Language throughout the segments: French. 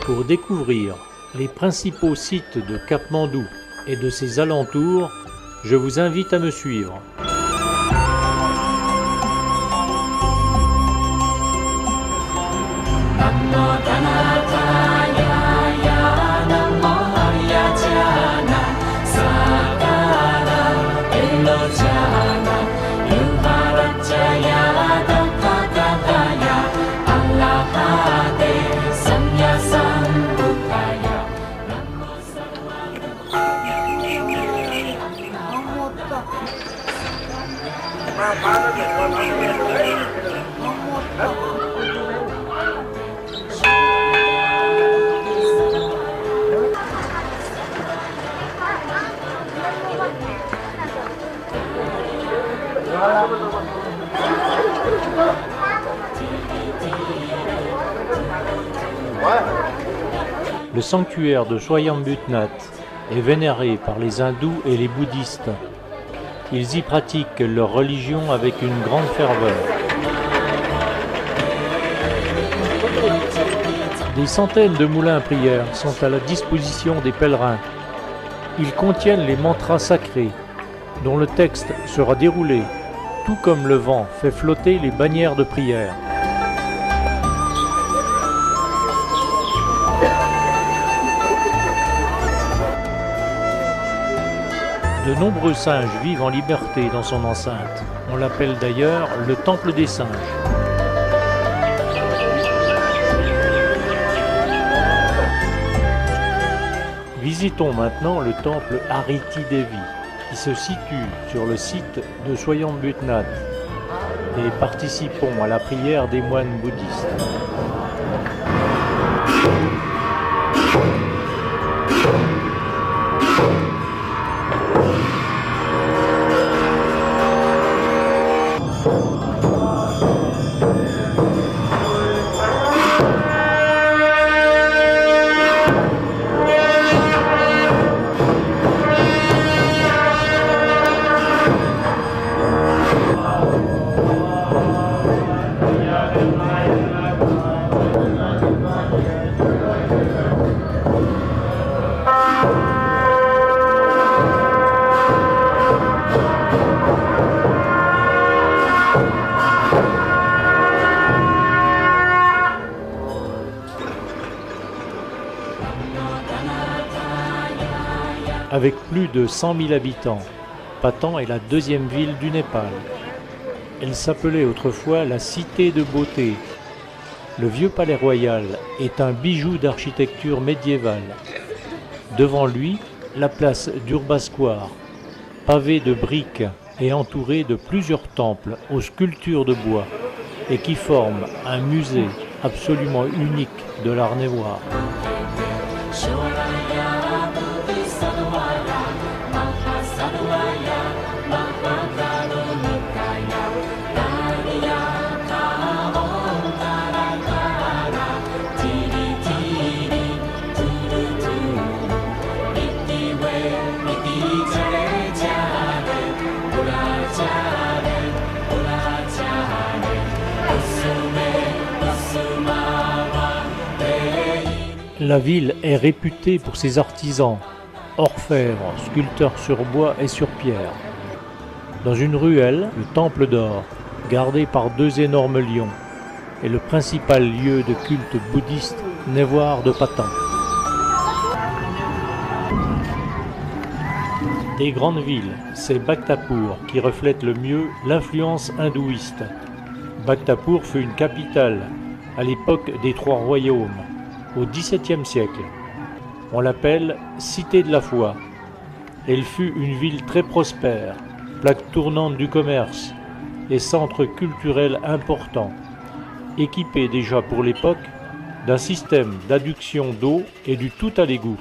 Pour découvrir les principaux sites de Katmandou et de ses alentours, je vous invite à me suivre. Le sanctuaire de Swayambhutnath est vénéré par les hindous et les bouddhistes. Ils y pratiquent leur religion avec une grande ferveur. Des centaines de moulins à prière sont à la disposition des pèlerins. Ils contiennent les mantras sacrés, dont le texte sera déroulé, tout comme le vent fait flotter les bannières de prière. De nombreux singes vivent en liberté dans son enceinte. On l'appelle d'ailleurs le temple des singes. Visitons maintenant le temple Ariti Devi, qui se situe sur le site de Swayambhutnath, et participons à la prière des moines bouddhistes. Avec plus de 100 000 habitants, Patan est la deuxième ville du Népal. Elle s'appelait autrefois la Cité de Beauté. Le vieux palais royal est un bijou d'architecture médiévale. Devant lui, la place d'Urbasquare, pavée de briques et entourée de plusieurs temples aux sculptures de bois et qui forment un musée absolument unique de l'art névois. La ville est réputée pour ses artisans, orfèvres, sculpteurs sur bois et sur pierre. Dans une ruelle, le temple d'or, gardé par deux énormes lions, est le principal lieu de culte bouddhiste névoire de Patan. Des grandes villes, c'est Bhaktapur qui reflète le mieux l'influence hindouiste. Bhaktapur fut une capitale à l'époque des Trois Royaumes, au XVIIe siècle. On l'appelle Cité de la Foi. Elle fut une ville très prospère, plaque tournante du commerce et centre culturel important, équipée déjà pour l'époque d'un système d'adduction d'eau et du tout à l'égout.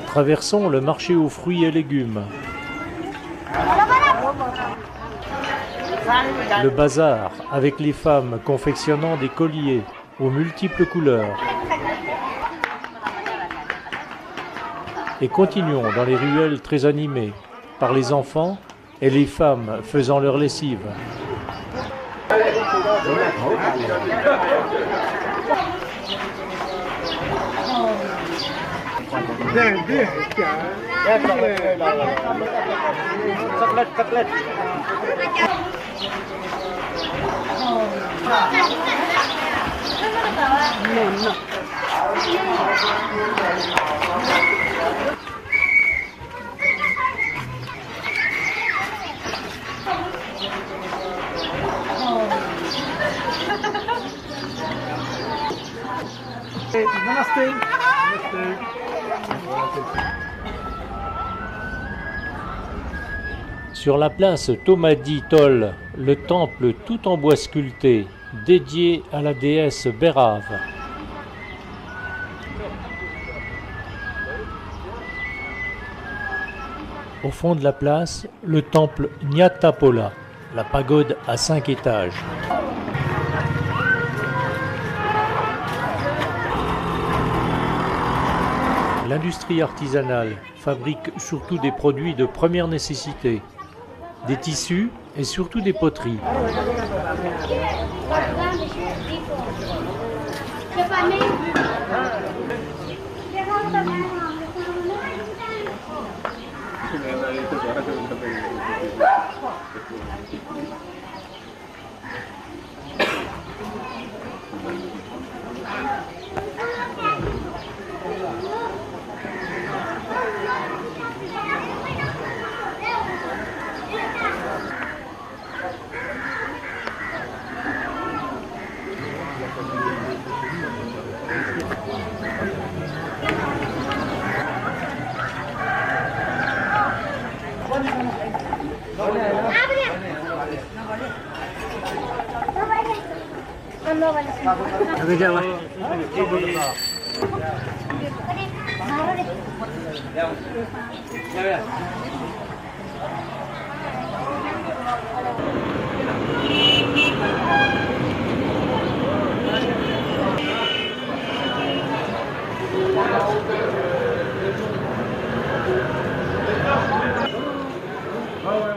Traversons le marché aux fruits et légumes. Le bazar avec les femmes confectionnant des colliers aux multiples couleurs. et continuons dans les ruelles très animées, par les enfants et les femmes faisant leur lessive. Sur la place Tomadi Tol, le temple tout en bois sculpté, dédié à la déesse Bérave. Au fond de la place, le temple Nyatapola, la pagode à 5 étages. L'industrie artisanale fabrique surtout des produits de première nécessité, des tissus et surtout des poteries.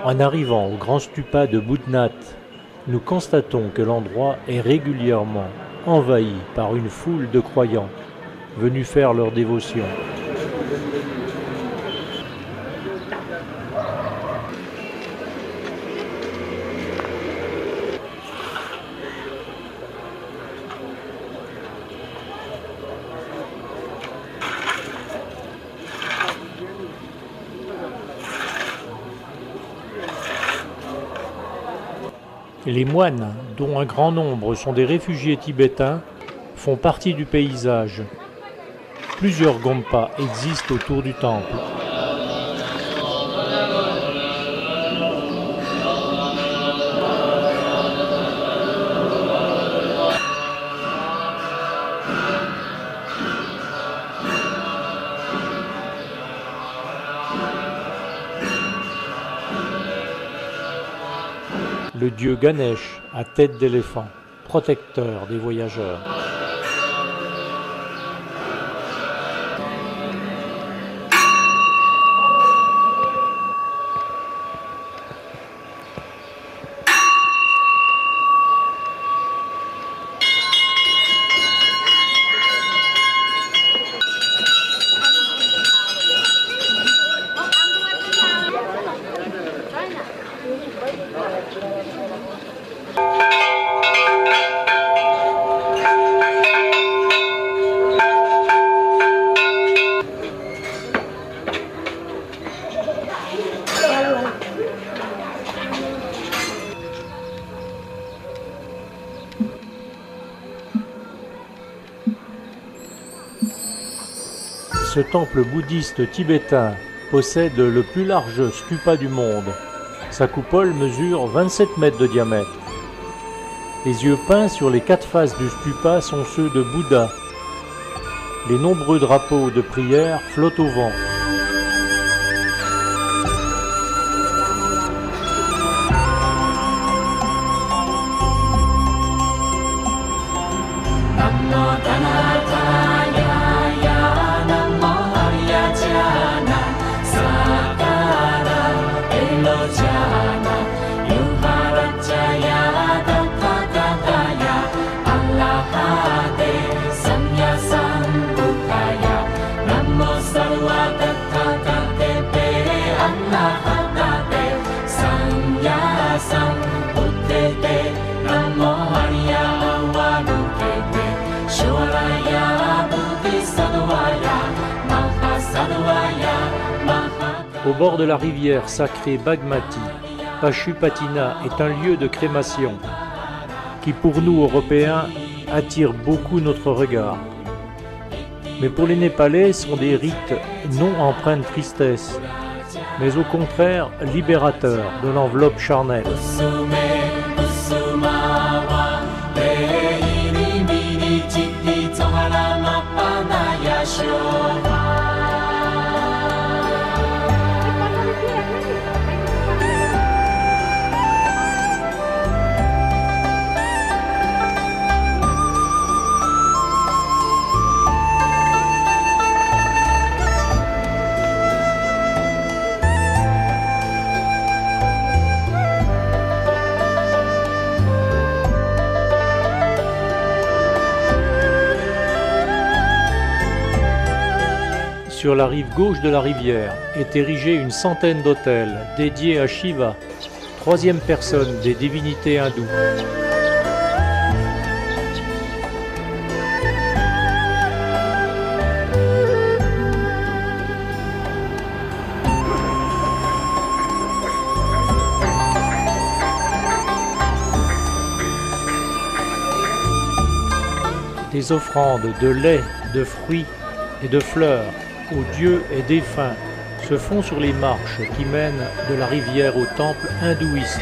En arrivant au grand stupa de Boudhnath, nous constatons que l'endroit est régulièrement envahi par une foule de croyants venus faire leur dévotion. Les moines, dont un grand nombre sont des réfugiés tibétains, font partie du paysage. Plusieurs gompas existent autour du temple. Le dieu Ganesh à tête d'éléphant, protecteur des voyageurs. Ce temple bouddhiste tibétain possède le plus large stupa du monde. Sa coupole mesure 27 mètres de diamètre. Les yeux peints sur les 4 faces du stupa sont ceux de Bouddha. Les nombreux drapeaux de prière flottent au vent. Namo Tanathaya, Namo Arya Cha. Au bord de la rivière sacrée Bagmati, Pashupatina est un lieu de crémation qui pour nous Européens attire beaucoup notre regard. Mais pour les Népalais sont des rites non empreints de tristesse, mais au contraire libérateurs de l'enveloppe charnelle. Sur la rive gauche de la rivière est érigée une centaine d'autels dédiés à Shiva, troisième personne des divinités hindoues. Des offrandes de lait, de fruits et de fleurs aux dieux et défunts se font sur les marches qui mènent de la rivière au temple hindouiste.